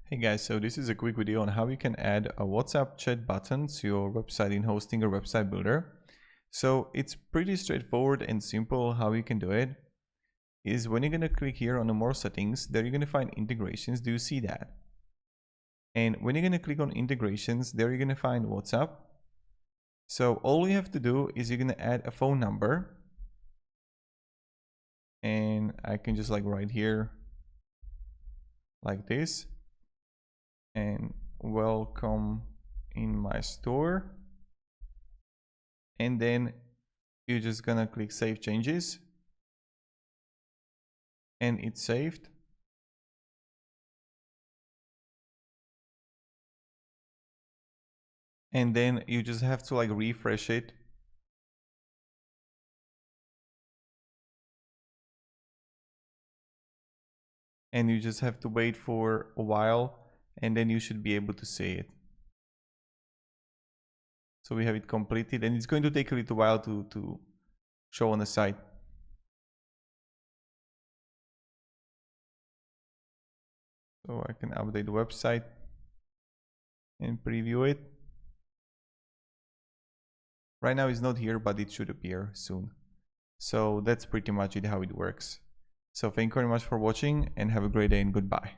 Hey guys, so this is a quick video on how you can add a WhatsApp chat button to your website in Hostinger Website Builder. So it's pretty straightforward and simple. How you can do it is when you're going to click here on the more settings, there you're going to find integrations. Do you see that? And when you're going to click on integrations, there you're going to find WhatsApp. So all you have to do is you're going to add a phone number. And I can just write here like this. And welcome in my store, and then you're just gonna click save changes, and it's saved. And then you just have to refresh it, and you just have to wait for a while, and then you should be able to see it. So we have it completed, and it's going to take a little while to show on the site. So I can update the website and preview it. Right now it's not here, but it should appear soon. So that's pretty much it, how it works. So thank you very much for watching, and have a great day and goodbye.